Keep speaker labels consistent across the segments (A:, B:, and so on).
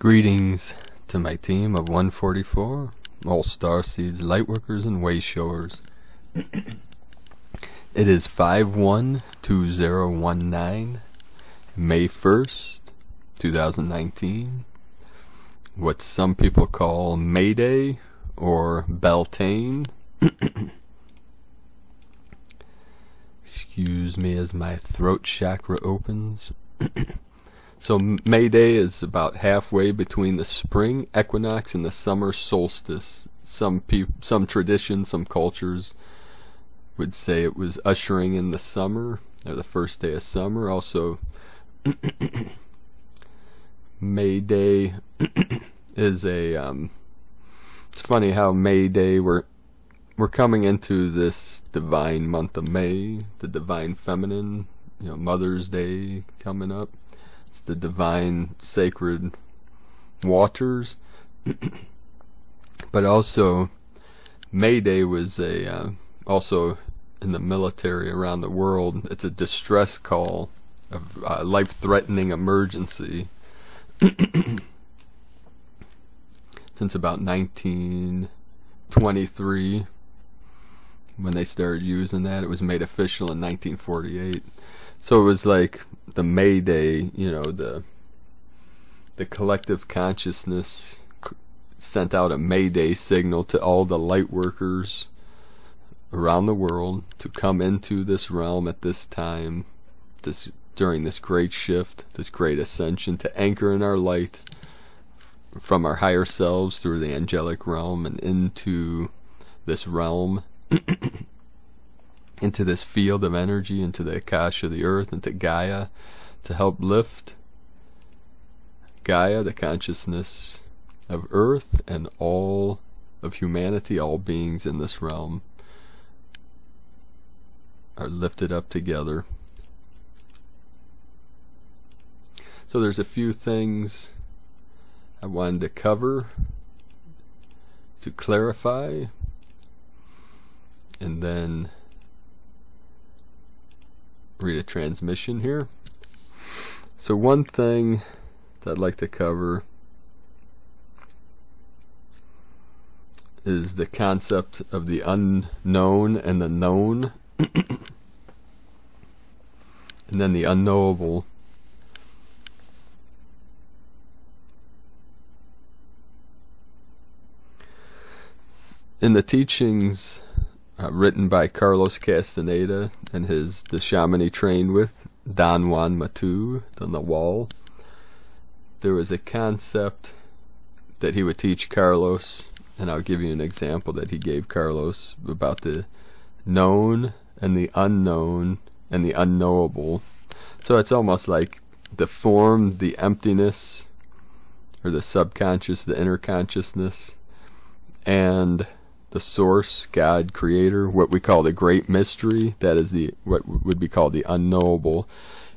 A: Greetings to my team of 144, all Starseeds, Lightworkers, and Wayshowers. It is 5/1/2019, May 1st, 2019. What some people call May Day or Beltane. Excuse me as my throat chakra opens. So May Day is about halfway between the spring equinox and the summer solstice. Some traditions, some cultures would say it was ushering in the summer, or the first day of summer. Also, May Day is a it's funny how May Day we're coming into this divine month of May, the divine feminine, Mother's Day coming up. It's the divine sacred waters. But also May Day was also in the military around the world, it's a distress call of life-threatening emergency. Since about 1923, when they started using that, it was made official in 1948. So it was like the May Day, the collective consciousness sent out a May Day signal to all the Lightworkers around the world to come into this realm at this time, during this great shift, this great ascension, to anchor in our light from our higher selves through the angelic realm and into this realm, into this field of energy, into the Akasha of the earth, into Gaia, to help lift Gaia, the consciousness of earth, and all of humanity, all beings in this realm are lifted up together. So there's a few things I wanted to cover, to clarify, and then read a transmission here. So one thing that I'd like to cover is the concept of the unknown and the known, and then the unknowable. In the teachings written by Carlos Castaneda and the shaman he trained with, Don Juan Matu, on the wall, there was a concept that he would teach Carlos, and I'll give you an example that he gave Carlos about the known and the unknown and the unknowable. So it's almost like the form, the emptiness, or the subconscious, the inner consciousness, and the source, God, creator, what we call the great mystery, that is what would be called the unknowable.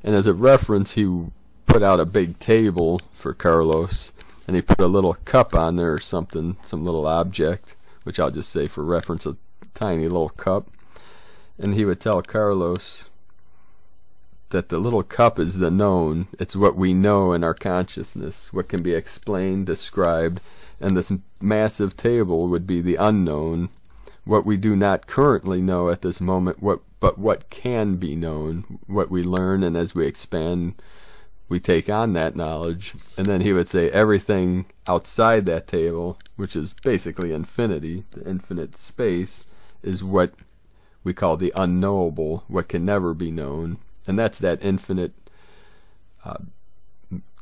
A: And as a reference, he put out a big table for Carlos, and he put a little cup on there or something, some little object, which I'll just say for reference, a tiny little cup. And he would tell Carlos that the little cup is the known. It's what we know in our consciousness, what can be explained, described. And this massive table would be the unknown, what we do not currently know at this moment, but what can be known, what we learn, and as we expand, we take on that knowledge. And then he would say everything outside that table, which is basically infinity, the infinite space, is what we call the unknowable, what can never be known. And that's that infinite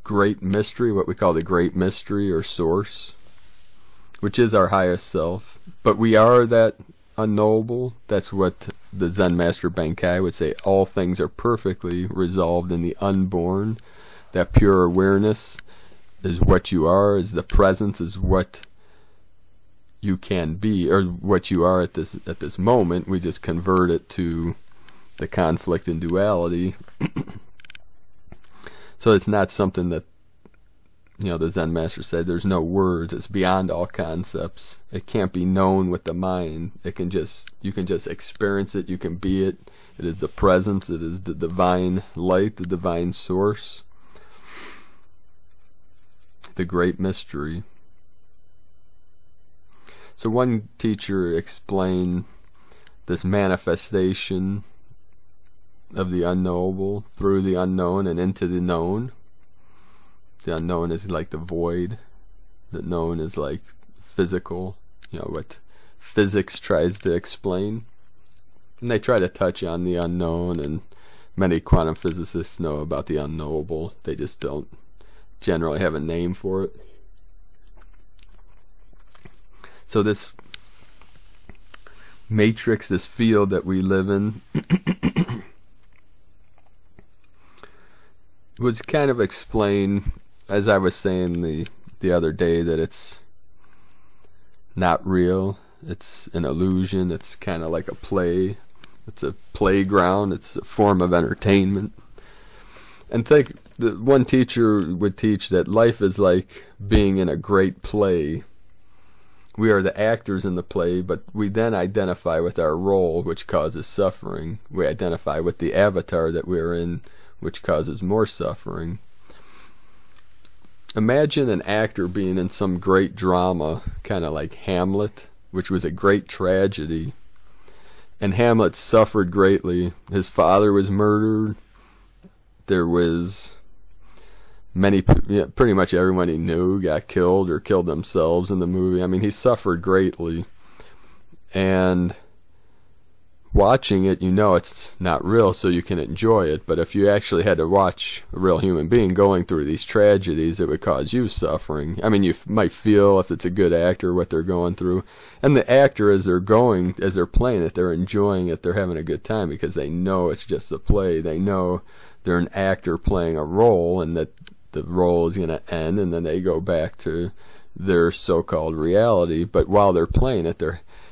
A: great mystery, what we call the great mystery or source, which is our highest self. But we are that unknowable. That's what the Zen Master Benkai would say. All things are perfectly resolved in the unborn. That pure awareness is what you are, is the presence, is what you can be, or what you are at this moment. We just convert it to the conflict and duality. So it's not something that, the Zen Master said, there's no words, it's beyond all concepts. It can't be known with the mind. You can just experience it, you can be it. It is the presence, it is the divine light, the divine source. the great mystery. So one teacher explained this manifestation of the unknowable through the unknown and into the known. The unknown is like the void. The known is like physical, what physics tries to explain. And they try to touch on the unknown, and many quantum physicists know about the unknowable. They just don't generally have a name for it. So this matrix, this field that we live in, was kind of explained, as I was saying the other day, that it's not real. It's an illusion. It's kind of like a play. It's a playground. It's a form of entertainment. And one teacher would teach that life is like being in a great play. We are the actors in the play, but we then identify with our role, which causes suffering. We identify with the avatar that we're in, which causes more suffering. Imagine an actor being in some great drama, kind of like Hamlet, which was a great tragedy. And Hamlet suffered greatly. His father was murdered. There was pretty much everyone he knew got killed or killed themselves in the movie. I mean, he suffered greatly. And watching it, it's not real, so you can enjoy it. But if you actually had to watch a real human being going through these tragedies, it would cause you suffering. I mean, you might feel, if it's a good actor, what they're going through. And the actor, as they're playing it, they're enjoying it, they're having a good time, because they know it's just a play. They know they're an actor playing a role, and that the role is going to end, and then they go back to their so-called reality. But while they're playing it,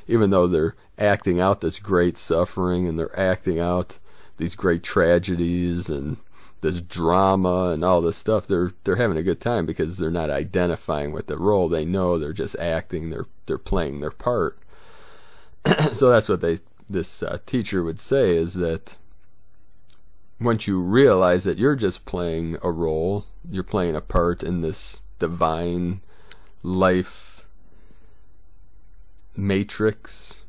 A: even though they're acting out this great suffering, and they're acting out these great tragedies and this drama and all this stuff, they're having a good time, because they're not identifying with the role. They know they're just acting, they're playing their part. So that's what this teacher would say, is that once you realize that you're just playing a role, you're playing a part in this divine life matrix,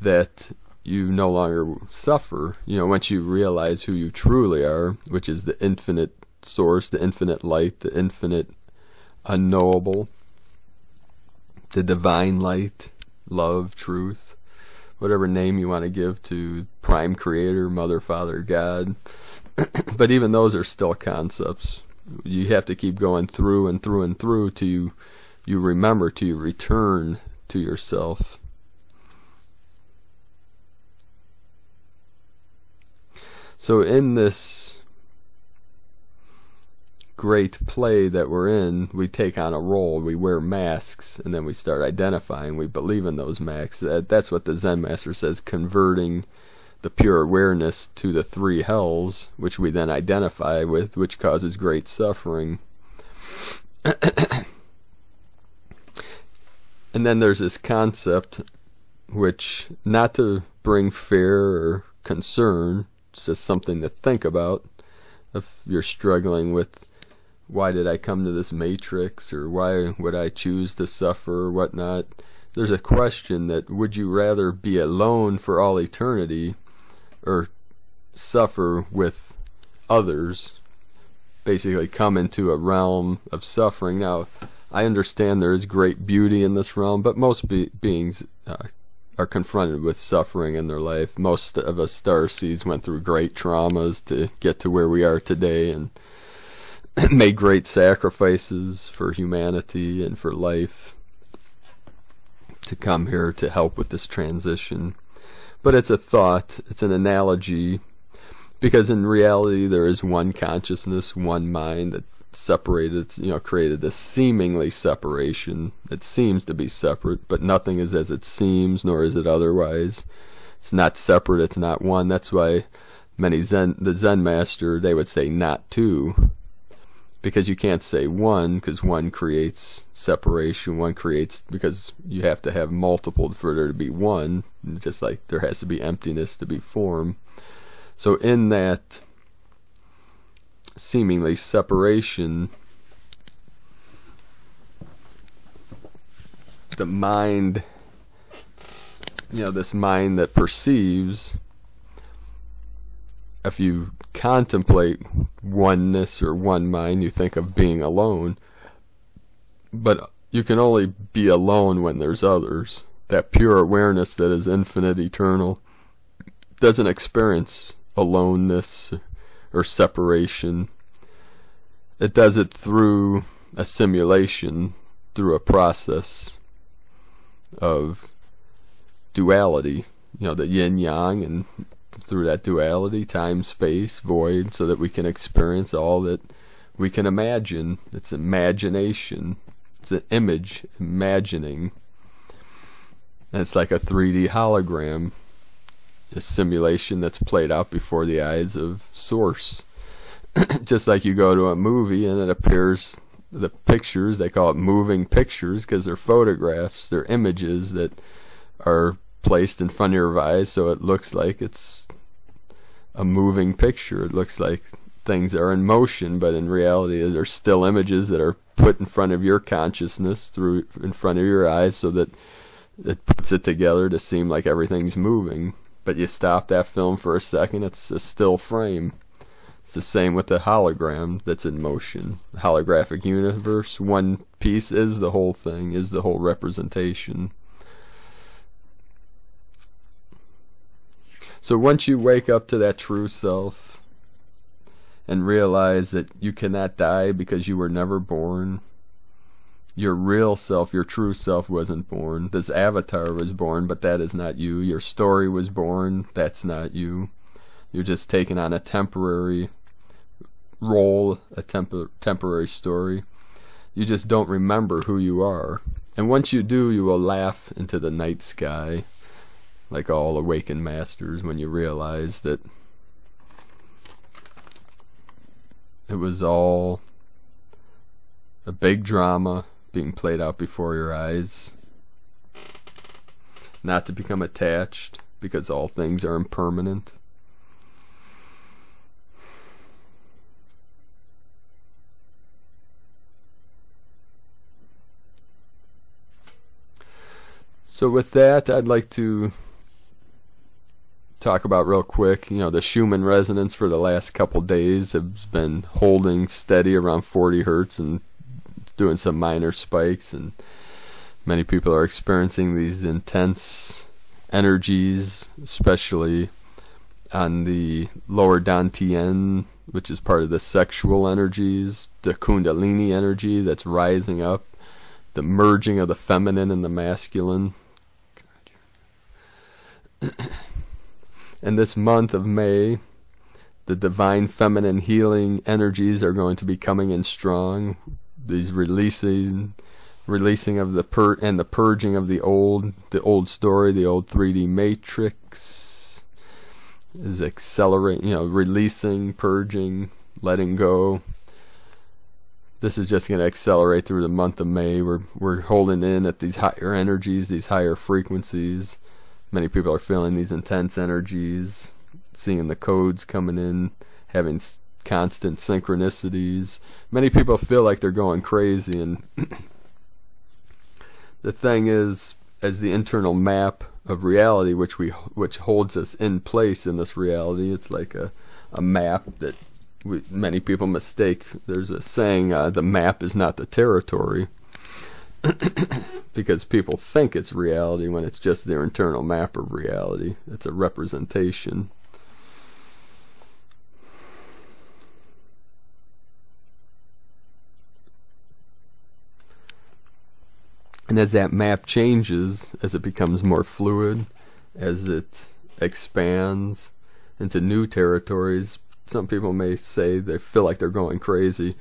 A: that you no longer suffer. Once you realize who you truly are, which is the infinite source, the infinite light, the infinite unknowable, the divine light, love, truth, whatever name you want to give to prime creator, mother, father, God. But even those are still concepts. You have to keep going through and through and through till you remember, till you return to yourself. So in this great play that we're in, we take on a role, we wear masks, and then we start identifying. We believe in those masks. That's what the Zen master says, converting the pure awareness to the three hells, which we then identify with, which causes great suffering. And then there's this concept, which, not to bring fear or concern, it's just something to think about. If you're struggling with, why did I come to this matrix, or why would I choose to suffer, or whatnot, there's a question that, would you rather be alone for all eternity, or suffer with others? Basically come into a realm of suffering. Now, I understand there is great beauty in this realm, but most beings are confronted with suffering in their life. Most of us starseeds went through great traumas to get to where we are today, and made great sacrifices for humanity and for life to come here to help with this transition. But it's a thought, it's an analogy, because in reality there is one consciousness, one mind that separated, created this seemingly separation. It seems to be separate, but nothing is as it seems, nor is it otherwise. It's not separate, it's not one. That's why the Zen master, they would say not two, because you can't say one, because one creates separation, one creates, because you have to have multiple for there to be one, just like there has to be emptiness to be form. So in that seemingly separation, the mind, this mind that perceives, if you contemplate oneness or one mind, you think of being alone. But you can only be alone when there's others. That pure awareness that is infinite, eternal, doesn't experience aloneness or separation. It does it through a simulation, through a process of duality, the yin-yang, and through that duality, time, space, void, so that we can experience all that we can imagine. It's imagination. It's an image, imagining. And it's like a 3D hologram, a simulation that's played out before the eyes of Source. Just like you go to a movie and it appears, the pictures, they call it moving pictures because they're photographs, they're images that are placed in front of your eyes, so it looks like it's a moving picture. It looks like things are in motion, but in reality they're still images that are put in front of your consciousness, in front of your eyes, so that it puts it together to seem like everything's moving. But you stop that film for a second, it's a still frame. It's the same with the hologram that's in motion. The holographic universe, one piece is the whole thing, is the whole representation. So once you wake up to that true self and realize that you cannot die because you were never born, your real self, your true self wasn't born. This avatar was born, but that is not you. Your story was born, that's not you. You're just taking on a temporary role, a temporary story. You just don't remember who you are. And once you do, you will laugh into the night sky, like all awakened masters, when you realize that it was all a big drama being played out before your eyes. Not to become attached, because all things are impermanent. So with that, I'd like to talk about real quick, the Schumann resonance for the last couple days has been holding steady around 40 hertz and doing some minor spikes, and many people are experiencing these intense energies, especially on the lower dantian, which is part of the sexual energies, the kundalini energy that's rising up, the merging of the feminine and the masculine. And this month of May, the divine feminine healing energies are going to be coming in strong. These releasing of the purging of the old story, the old 3D matrix is accelerating, releasing, purging, letting go. This is just going to accelerate through the month of May. We're holding in at these higher energies, these higher frequencies. Many people are feeling these intense energies, seeing the codes coming in, having constant synchronicities. Many people feel like they're going crazy, and the thing is, as the internal map of reality, which holds us in place in this reality, it's like a map that many people mistake. There's a saying, the map is not the territory. Because people think it's reality when it's just their internal map of reality. It's a representation. And as that map changes, as it becomes more fluid, as it expands into new territories, some people may say they feel like they're going crazy.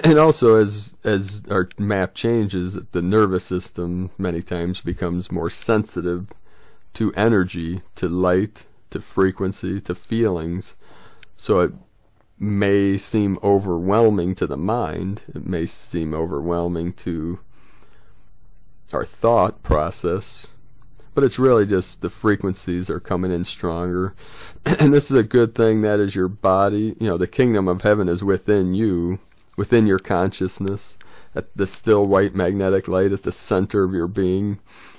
A: And also, as our map changes, the nervous system many times becomes more sensitive to energy, to light, to frequency, to feelings. So it may seem overwhelming to the mind. It may seem overwhelming to our thought process. But it's really just the frequencies are coming in stronger. And this is a good thing, that is your body. The kingdom of heaven is within you. within your consciousness, at the still white magnetic light at the center of your being.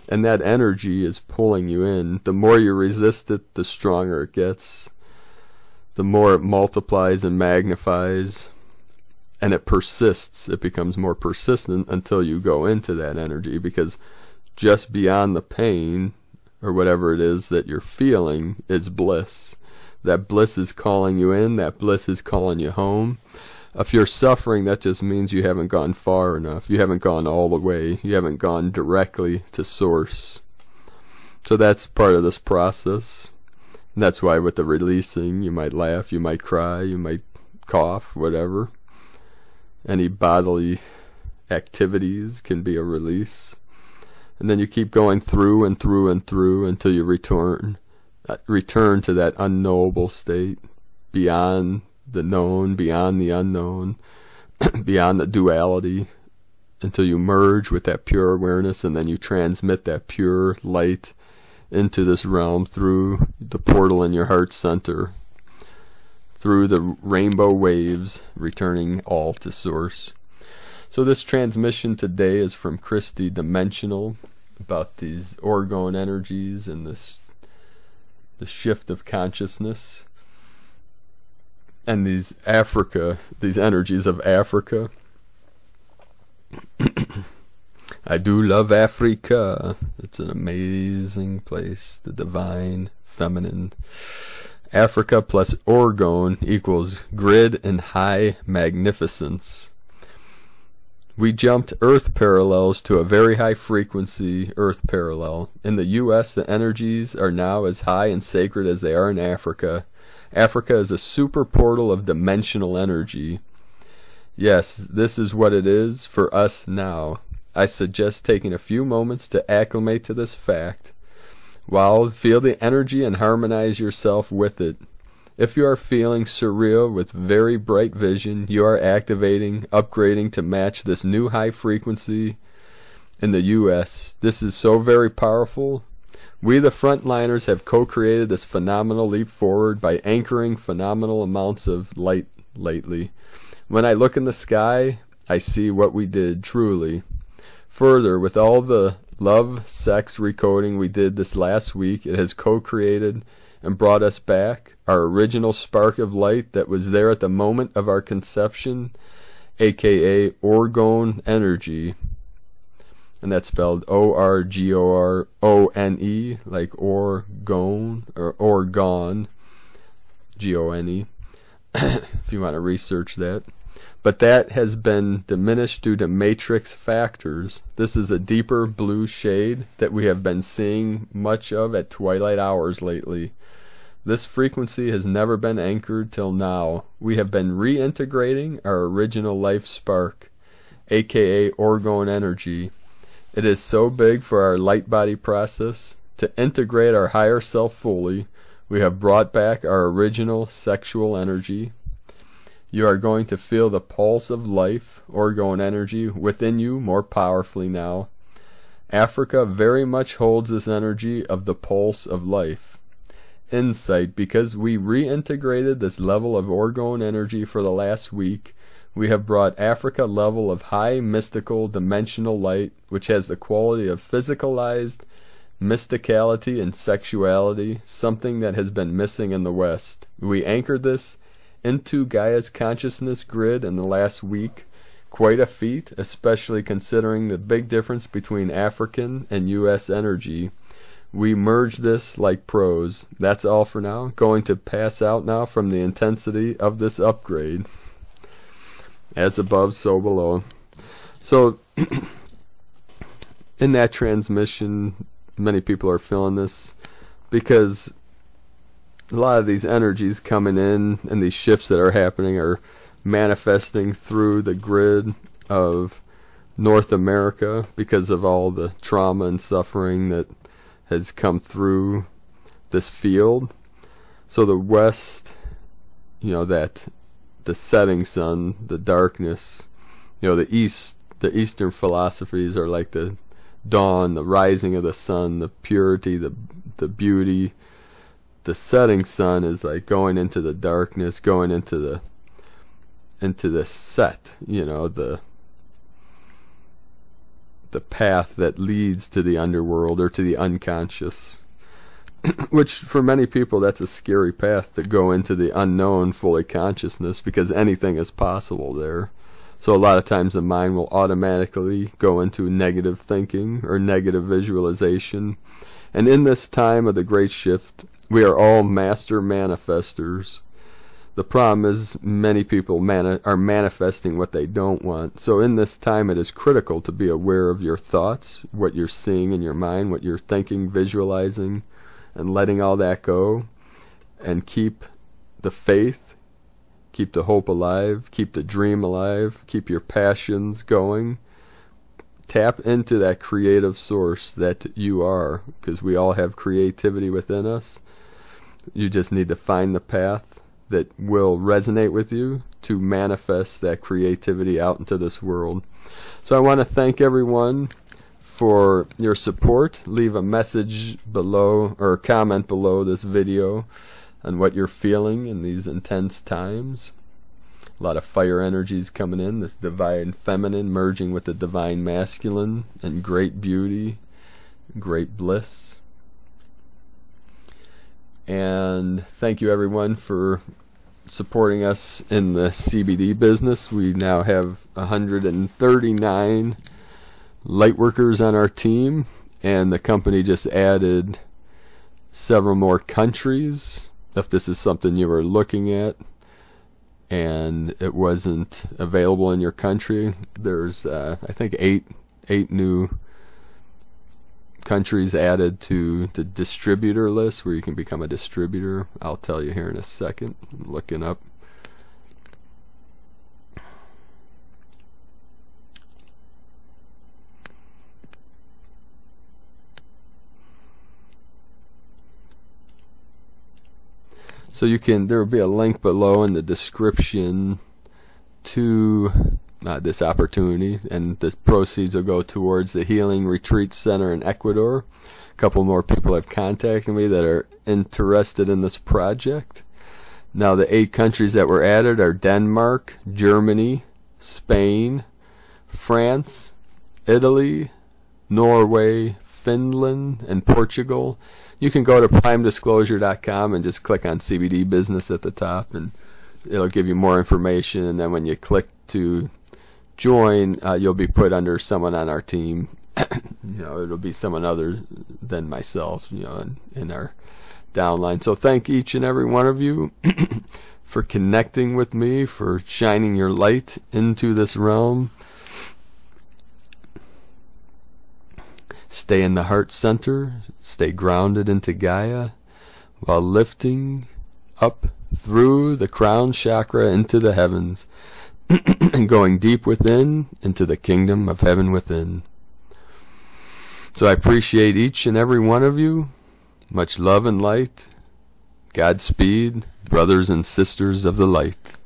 A: And that energy is pulling you in. The more you resist it, the stronger it gets. The more it multiplies and magnifies. And it persists. It becomes more persistent until you go into that energy. Because just beyond the pain, or whatever it is that you're feeling, is bliss. That bliss is calling you in. That bliss is calling you home. If you're suffering, that just means you haven't gone far enough. You haven't gone all the way. You haven't gone directly to source. So that's part of this process. And that's why with the releasing, you might laugh, you might cry, you might cough, whatever. Any bodily activities can be a release. And then you keep going through and through and through until you return to that unknowable state, beyond the known, beyond the unknown, beyond the duality, until you merge with that pure awareness, and then you transmit that pure light into this realm through the portal in your heart center, through the rainbow waves, returning all to source. So this transmission today is from Christy Dimensional, about these Orgone energies and the shift of consciousness. And these energies of Africa. I do love Africa. It's an amazing place. The divine feminine. Africa plus Orgone equals grid and high magnificence. We jumped Earth parallels to a very high frequency Earth parallel. In the US, the energies are now as high and sacred as they are in Africa. Africa is a super portal of dimensional energy. Yes, this is what it is for us now. I suggest taking a few moments to acclimate to this fact. While feel the energy and harmonize yourself with it. If you are feeling surreal with very bright vision, you are activating, upgrading to match this new high frequency in the US. This is so very powerful. We, the frontliners, have co-created this phenomenal leap forward by anchoring phenomenal amounts of light lately. When I look in the sky, I see what we did, truly. Further, with all the love, sex recoding we did this last week, it has co-created and brought us back, our original spark of light that was there at the moment of our conception, aka Orgone energy. And that's spelled O-R-G-O-R-O-N-E, like Orgone, or Orgone, G-O-N-E, if you want to research that. But that has been diminished due to matrix factors. This is a deeper blue shade that we have been seeing much of at twilight hours lately. This frequency has never been anchored till now. We have been reintegrating our original life spark, aka Orgone energy. It is so big for our light body process. To integrate our higher self fully, we have brought back our original sexual energy. You are going to feel the pulse of life, Orgone energy, within you more powerfully now. Africa very much holds this energy of the pulse of life. Insight, because we reintegrated this level of Orgone energy for the last week, we have brought Africa level of high mystical dimensional light, which has the quality of physicalized mysticality and sexuality, something that has been missing in the West. We anchored this into Gaia's consciousness grid in the last week. Quite a feat, especially considering the big difference between African and US energy. We merged this like pros. That's all for now. Going to pass out now from the intensity of this upgrade. As above, so below. So, in that transmission, many people are feeling this because a lot of these energies coming in and these shifts that are happening are manifesting through the grid of North America because of all the trauma and suffering that has come through this field. So the West, that the setting sun, the darkness, the Eastern philosophies are like the dawn, the rising of the sun, the purity, the beauty. The setting sun is like going into the darkness, going into into the set, you know, the path that leads to the underworld or to the unconscious. Which for many people, that's a scary path, to go into the unknown fully consciousness, because anything is possible there. So a lot of times the mind will automatically go into negative thinking or negative visualization. And in this time of the Great Shift, we are all master manifestors. The problem is many people are manifesting what they don't want. So in this time, it is critical to be aware of your thoughts, what you're seeing in your mind, what you're thinking, visualizing, and letting all that go. And keep the faith, keep the hope alive, keep the dream alive, keep your passions going. Tap into that creative source that you are, because we all have creativity within us. You just need to find the path that will resonate with you to manifest that creativity out into this world. So I want to thank everyone for your support. Leave a message below, or a comment below this video, on what you're feeling in these intense times. A lot of fire energies coming in, this divine feminine merging with the divine masculine, and great beauty, great bliss. And thank you everyone for supporting us in the CBD business. We now have 139 Lightworkers on our team, and the company just added several more countries. If this is something you were looking at and it wasn't available in your country, there's I think eight new countries added to the distributor list where you can become a distributor. I'll tell you here in a second. I'm looking up. So you can, there will be a link below in the description to this opportunity, and the proceeds will go towards the Healing Retreat Center in Ecuador. A couple more people have contacted me that are interested in this project. Now the 8 countries that were added are Denmark, Germany, Spain, France, Italy, Norway, Finland, and Portugal. You can go to primedisclosure.com and just click on CBD business at the top, and it'll give you more information. And then when you click to join, you'll be put under someone on our team. You know, it'll be someone other than myself, you know, in our downline. So thank each and every one of you for connecting with me, for shining your light into this realm. Stay in the heart center, stay grounded into Gaia, while lifting up through the crown chakra into the heavens, and going deep within into the kingdom of heaven within. So I appreciate each and every one of you. Much love and light. Godspeed, brothers and sisters of the light.